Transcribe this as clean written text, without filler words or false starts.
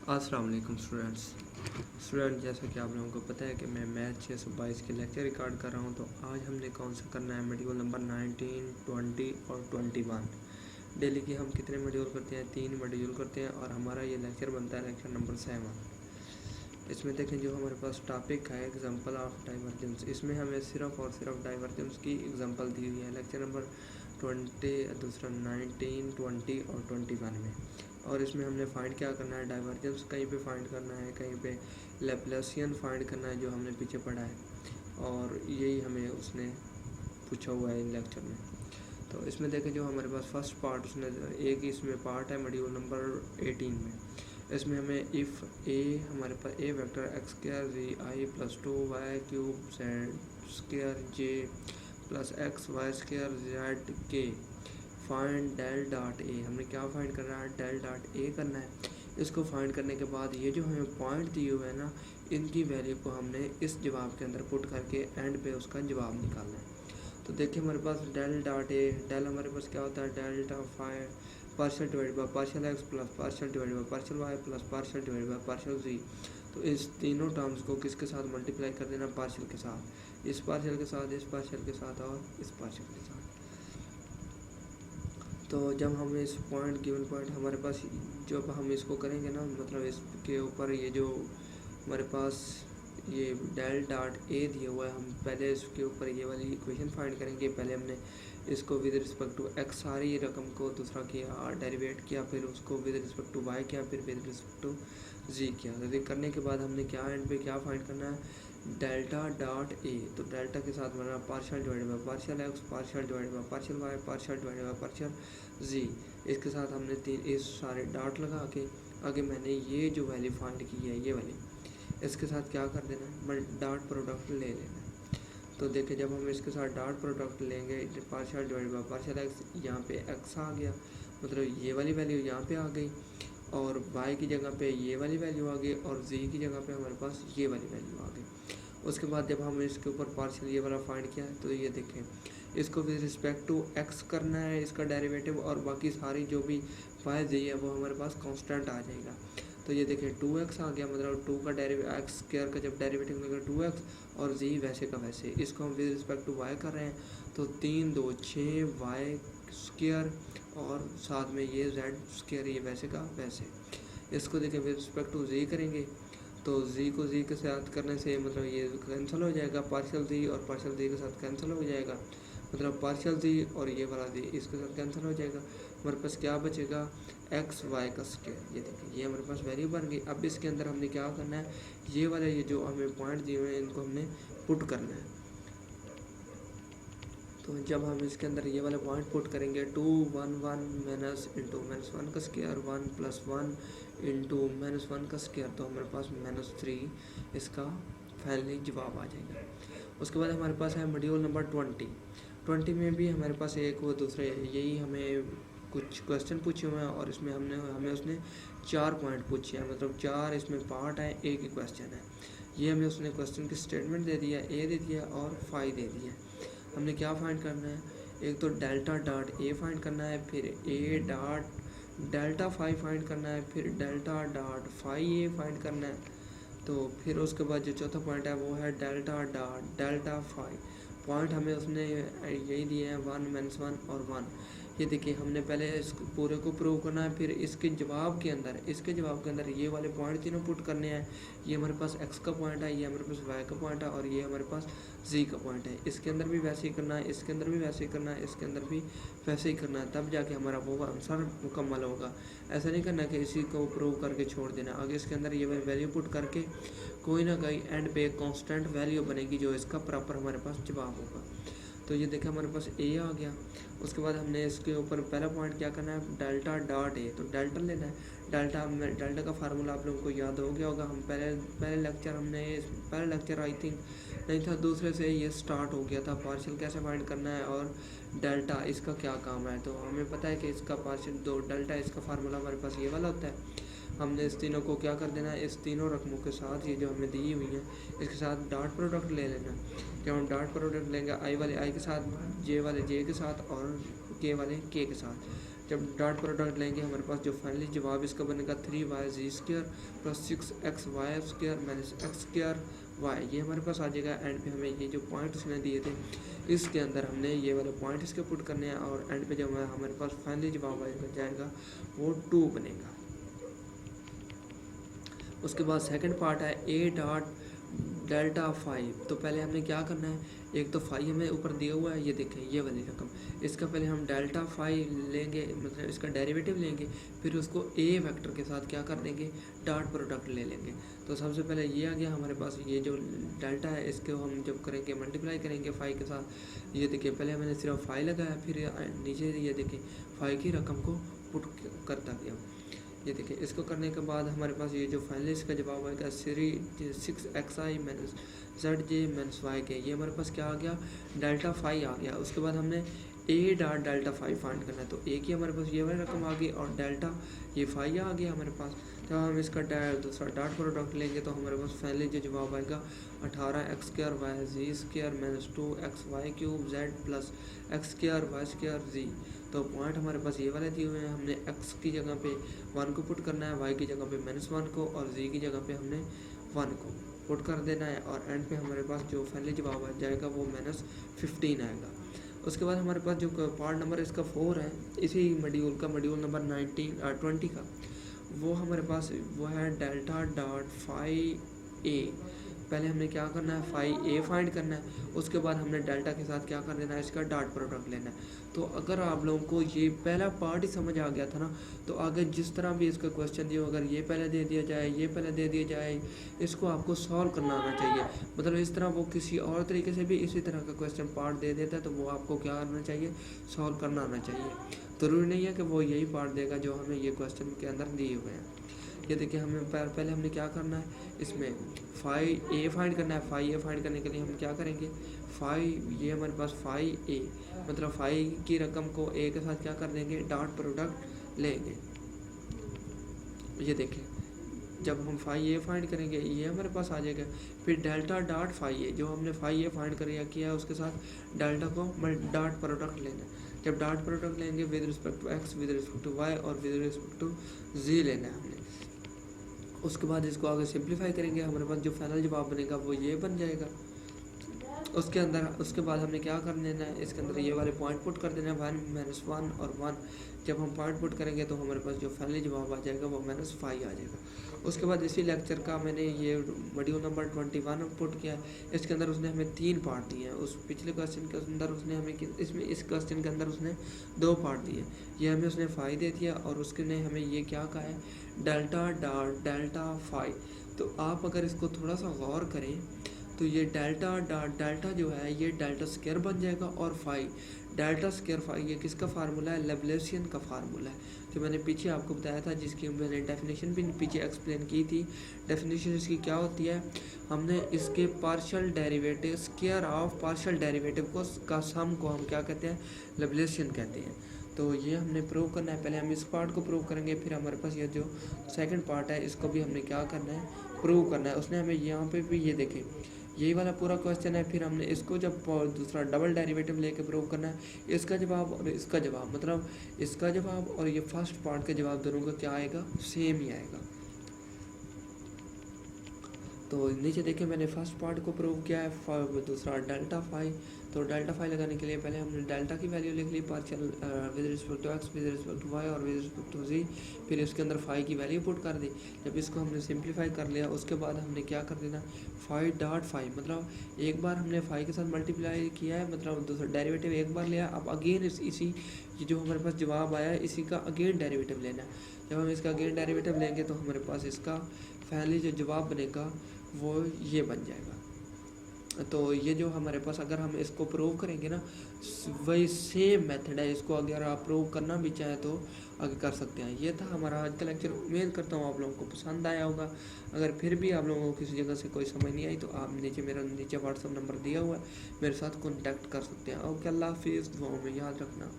अस्सलाम वालेकुम स्टूडेंट, जैसा कि आप लोगों को पता है कि मैं मैथ 622 के लेक्चर रिकॉर्ड कर रहा हूं। तो आज हमने कौन सा करना है, मॉड्यूल नंबर 19, 20 और 21। डेली की हम कितने मॉड्यूल करते हैं? 3 मॉड्यूल करते हैं और हमारा ये लेक्चर बनता है लेक्चर नंबर 7। इसमें देखें जो हमारे पास टॉपिक है एग्जांपल ऑफ डाइवर्जेंस, इसमें हमें सिर्फ और सिर्फ डाइवर्जेंस की एग्जांपल दी हुई है लेक्चर नंबर 19, 20 और 21 में। और इसमें हमने फाइंड क्या करना है, डाइवर्जेंस कहीं पे फाइंड करना है, कहीं पे लैप्लासियन फाइंड करना है जो हमने पीछे पढ़ा है, और यही हमें उसने पूछा हुआ है इन लेक्चर में। तो इसमें देखें जो हमारे पास फर्स्ट पार्ट उसने एक इसमें पार्ट है मॉड्यूल नंबर 18 में। इसमें हमें इफ़ ए हमारे पास a vector X square G I plus 2y³ Z square J plus X Y square Z के फाइंड डेल डॉट ए, हमने क्या फाइंड करना है, डेल डॉट ए करना है। इसको फाइंड करने के बाद ये जो हमें पॉइंट दिए हुए हैं ना, इनकी वैल्यू को हमने इस जवाब के अंदर पुट करके एंड पे उसका जवाब निकालना है। तो देखिए हमारे पास डेल डॉट ए, डेल हमारे पास क्या होता है, delta five partial divide by partial X plus partial divide by partial Y plus partial divide by partial G. तो इस तीनों टर्म्स को किसके साथ मल्टीप्लाई कर देना, पार्शियल के साथ, इस पार्शियल के साथ, इस पार्शियल के साथ और इस पार्शियल के साथ। तो जब हम इस पॉइंट गिवन पॉइंट हमारे पास, जब हम इसको करेंगे ना, मतलब इसके ऊपर ये जो हमारे पास ये डेल डॉट ए दिया हुआ है, हम पहले इसके ऊपर ये वाली इक्वेशन फाइंड करेंगे। पहले हमने इसको विद रिस्पेक्ट टू एक्स सारी रकम को दूसरा किया, डेरिवेट किया, फिर उसको विद रिस्पेक्ट टू वाई किया, फिर विद रिस्पेक्ट टू जी किया। तो ये करने के बाद हमने क्या एंड पे क्या फाइंड करना है, डेल्टा डॉट ए। तो डेल्टा के साथ बना partial divide by partial X, partial divide by partial Y, partial divide by partial G. इसके साथ हमने तीन इस सारे डॉट लगा के आगे मैंने ये जो वैल्यू फाइंड की है ये वाली, इसके साथ क्या कर देना है, डॉट प्रोडक्ट ले लेना है। तो देखिए जब हम इसके साथ डॉट प्रोडक्ट लेंगे, partial divide by partial x, यहाँ पे एक्स आ गया, मतलब ये वाली वैल्यू यहाँ पे आ गई, और वाई की जगह पे ये वाली वैल्यू आ गई, और जी की जगह पे हमारे पास ये वाली वैल्यू आ गई। उसके बाद जब हम इसके ऊपर पार्शियल ये वाला फाइंड किया है, तो ये देखें इसको विद रिस्पेक्ट टू एक्स करना है इसका डेरिवेटिव, और बाकी सारी जो भी वाई जी है वो हमारे पास कांस्टेंट आ जाएगा। तो ये देखें 2x आ गया, मतलब 2 का डेरिवेटिव एक्स स्क्वायर का जब डेरिवेटिव मिलेगा 2x, और जी वैसे का वैसे। इसको हम विद रिस्पेक्ट टू वाई कर रहे हैं, तो 3 2 6 वाई स्क्वायर और साथ में ये जेड स्क्वायर, ये वैसे का वैसे। इसको देखें विद रिस्पेक्ट टू जी करेंगे, तो जी को जी के साथ करने से मतलब ये कैंसिल हो जाएगा, पार्शियल जी और पार्शियल जी के साथ कैंसिल हो जाएगा, मतलब पार्शियल जी और ये वाला जी इसके साथ कैंसिल हो जाएगा। हमारे पास क्या बचेगा, एक्स वाई का स्क्वायर। ये देखिए ये हमारे पास वैल्यू बन गई। अब इसके अंदर हमने क्या करना है, ये वाले ये जो हमें पॉइंट दिए हुए हैं इनको हमने पुट करना है। तो जब हम इसके अंदर ये वाले पॉइंट पुट करेंगे, 2 1 1 माइनस इंटू माइनस 1 का स्क्वायर, 1 प्लस 1 इंटू माइनस 1 का स्क्वायर, तो हमारे पास -3 इसका फाइनली जवाब आ जाएगा। उसके बाद हमारे पास है मॉड्यूल नंबर 20 में भी हमारे पास एक वो दूसरे यही हमें कुछ क्वेश्चन पूछे हुए हैं, और इसमें हमें उसने 4 पॉइंट पूछे हैं, मतलब 4 इसमें पार्ट है, एक ही क्वेश्चन है। ये हमें उसने क्वेश्चन की स्टेटमेंट दे दिया, ए दे दिया और फाई दे दिया। हमने क्या फाइंड करना है, एक तो डेल्टा डॉट ए फाइंड करना है, फिर A dot delta phi find करना है, फिर delta dot phi A find करना है। तो फिर उसके बाद जो चौथा पॉइंट है वो है delta dot delta phi. Point हमें उसने यही दिए हैं, 1 - 1 और 1। ये देखिए हमने पहले इस पूरे को प्रूव करना है, फिर इसके जवाब के अंदर ये वाले पॉइंट तीनों पुट करने हैं। ये हमारे पास एक्स का पॉइंट है, ये हमारे पास वाई का पॉइंट है, और ये हमारे पास जी का पॉइंट है। इसके अंदर भी वैसे ही करना है, इसके अंदर भी वैसे ही करना है, इसके अंदर भी वैसे ही करना है, तब जाके हमारा वो आंसर मुकम्मल होगा। ऐसा नहीं करना कि इसी को प्रूव करके छोड़ देना, आगे इसके अंदर ये वैल्यू पुट करके कोई ना कोई एंड पे कांस्टेंट वैल्यू बनेगी जो इसका प्रॉपर हमारे पास जवाब होगा। तो ये देखा हमारे पास ए आ गया। उसके बाद हमने इसके ऊपर पहला पॉइंट क्या करना है, डेल्टा डॉट ए, तो डेल्टा लेना है। डेल्टा का फार्मूला आप लोगों को याद हो गया होगा, हम पहले लेक्चर आई थिंक नहीं था, दूसरे से ये स्टार्ट हो गया था, पार्शियल कैसे फाइंड करना है और डेल्टा इसका क्या काम है। तो हमें पता है कि इसका पार्शियल दो डेल्टा इसका फार्मूला हमारे पास ये वाला होता है। हमने इस तीनों को क्या कर देना है, इस तीनों रकमों के साथ ये जो हमें दी हुई है इसके साथ डॉट प्रोडक्ट ले लेना। जब हम डॉट प्रोडक्ट लेंगे आई वाले आई के साथ, जे वाले जे के साथ और के वाले के साथ, जब डॉट प्रोडक्ट लेंगे हमारे पास जो फाइनली जवाब इसका बनेगा 3y² plus 6xy² minus x² y, ये हमारे पास आ जाएगा। एंड पे हमें ये जो पॉइंट उसने दिए थे इसके अंदर हमने ये वाले पॉइंट इसके पुट करने हैं और एंड पे जब हमारे पास फाइनली जवाब जाएगा वो 2 बनेगा। उसके बाद सेकंड पार्ट है a डॉट डेल्टा 5। तो पहले हमने क्या करना है, एक तो 5 हमें ऊपर दिया हुआ है, ये देखें ये वाली रकम, इसका पहले हम डेल्टा 5 लेंगे, मतलब इसका डेरिवेटिव लेंगे, फिर उसको a वेक्टर के साथ क्या कर देंगे, डॉट प्रोडक्ट ले लेंगे। तो सबसे पहले ये आ गया हमारे पास, ये जो डेल्टा है इसको हम जब करेंगे मल्टीप्लाई करेंगे 5 के साथ, ये देखिए पहले मैंने सिर्फ 5 लगाया, फिर नीचे ये देखिए 5 की रकम को पुट करता गया। ये देखिए इसको करने के बाद हमारे पास ये जो फाइनली इसका जवाब आएगा 6xi minus zj minus y, ये हमारे पास क्या आ गया, डेल्टा 5 आ गया। उसके बाद हमने a डॉट डेल्टा 5 फाइंड करना है, तो a की हमारे पास ये वाली रकम आ गई और डेल्टा ये 5 आ गया हमारे पास। जब हम इसका दूसरा डॉट प्रोडक्ट लेंगे तो हमारे पास फाइनली जो जवाब आएगा 18x² y² minus 2xy³ z plus x² y² z। तो पॉइंट हमारे पास ये वाले दिए हुए हैं, हमने x की जगह पे 1 को पुट करना है, y की जगह पे -1 को और z की जगह पे हमने 1 को पुट कर देना है और एंड पे हमारे पास जो फाइनली जवाब आ जाएगा वो -15 आएगा। उसके बाद हमारे पास जो पार्ट नंबर इसका 4 है, इसी मॉड्यूल का मॉड्यूल नंबर 20 का, वो हमारे पास वो है डेल्टा डॉट 5a। पहले हमने क्या करना है, 5a फाइंड करना है, उसके बाद हमने डेल्टा के साथ क्या कर देना है, इसका डॉट प्रोडक्ट लेना है। तो अगर आप लोगों को ये पहला पार्ट ही समझ आ गया था ना, तो आगे जिस तरह भी इसका क्वेश्चन दिया, अगर ये पहले दे दिया जाए, ये पहले दे दिया जाए, इसको आपको सॉल्व करना आना चाहिए। मतलब इस तरह वो किसी और तरीके से भी इसी तरह का क्वेश्चन पार्ट दे देता है, तो वो आपको क्या करना चाहिए, सॉल्व करना आना चाहिए। ज़रूरी नहीं है कि वो यही पार्ट देगा जो हमें ये क्वेश्चन के अंदर दिए हुए हैं। ये देखिए हमें पहले हमने क्या करना है, इसमें 5a फाइंड करना है। 5a फाइंड करने के लिए हम क्या करेंगे, 5 ये हमारे पास 5a मतलब 5 की रकम को a के साथ क्या कर देंगे, डॉट प्रोडक्ट लेंगे। ये देखिए जब हम 5a फाइंड करेंगे ये हमारे पास आ जाएगा, फिर डेल्टा डॉट 5a जो हमने 5a फाइंड किया है उसके साथ डेल्टा को डॉट प्रोडक्ट लेना है। जब डॉट प्रोडक्ट लेंगे with respect to x, with respect to y और विद रिस्पेक्ट टू z लेना है हमने। उसके बाद इसको आगे सिंप्लीफाई करेंगे, हमारे पास जो फाइनल जवाब बनेगा वो ये बन जाएगा। उसके बाद हमने क्या कर देना है, इसके अंदर ये वाले पॉइंट पुट कर देना है, 1 -1 और 1। जब हम पॉइंट पुट करेंगे तो हमारे पास जो फाइनली जवाब आ जाएगा वो -5 आ जाएगा। उसके बाद इसी लेक्चर का मैंने ये मॉड्यूल नंबर 21 पुट किया है, इसके अंदर उसने हमें 3 पार्ट दिए हैं। उस पिछले क्वेश्चन के अंदर उसने हमें इस क्वेश्चन के अंदर उसने 2 पार्ट दिए। ये हमें उसने 5 दे दिया और उसने हमें ये क्या कहा है, डेल्टा डॉट डेल्टा 5। तो आप अगर इसको थोड़ा सा गौर करें तो ये डेल्टा डॉट डेल्टा जो है ये डेल्टा स्क्वायर बन जाएगा और 5 डेल्टा स्क्वायर 5 ये किसका फार्मूला है, लेब्लेसियन का फार्मूला है, जो मैंने पीछे आपको बताया था, जिसकी मैंने डेफिनेशन भी पीछे एक्सप्लेन की थी। डेफिनेशन इसकी क्या होती है, हमने इसके partial derivative square of partial derivative को का सम को हम क्या कहते हैं, लेब्लेसियन कहते हैं। तो ये हमने प्रूव करना है, पहले हम इस पार्ट को प्रूव करेंगे, फिर हमारे पास ये जो सेकंड पार्ट है इसको भी हमने क्या करना है, प्रूव करना है। उसने हमें यहाँ पे भी ये देखें यही वाला पूरा क्वेश्चन है, फिर हमने इसको जब दूसरा डबल डेरिवेटिव लेके प्रूव करना है, इसका जवाब और इसका जवाब, मतलब इसका जवाब और ये फर्स्ट पार्ट का जवाब दोनों का क्या आएगा, सेम ही आएगा। तो नीचे देखिए मैंने फर्स्ट पार्ट को प्रूव किया है, दूसरा डेल्टा 5। तो डेल्टा 5 लगाने के लिए पहले हमने डेल्टा की वैल्यू लिख ली partial with respect to x, with respect to y और विद रिस्पेक्ट टू z, फिर इसके अंदर 5 की वैल्यू पुट कर दी। जब इसको हमने सिंप्लीफाई कर लिया उसके बाद हमने क्या कर देना, 5 डॉट 5 मतलब एक बार हमने 5 के साथ मल्टीप्लाई किया है, मतलब दूसरा डेरिवेटिव एक बार लिया, अब अगेन इसी जो हमारे पास जवाब आया है इसी का अगेन डेरिवेटिव लेना है। जब हम इसका अगेन डेरिवेटिव लेंगे तो हमारे पास इसका फाइनली जो जवाब बनेगा वो ये बन जाएगा। तो ये जो हमारे पास अगर हम इसको प्रूव करेंगे ना, वही सेम मेथड है, इसको अगर आप प्रूव करना भी चाहें तो आगे कर सकते हैं। ये था हमारा आज का लेक्चर, उम्मीद करता हूँ आप लोगों को पसंद आया होगा। अगर फिर भी आप लोगों को किसी जगह से कोई समझ नहीं आई तो आप मेरा नीचे व्हाट्सअप नंबर दिया हुआ है, मेरे साथ कॉन्टैक्ट कर सकते हैं। ओके, अल्लाह हाफिज़, दुआओं में याद रखना।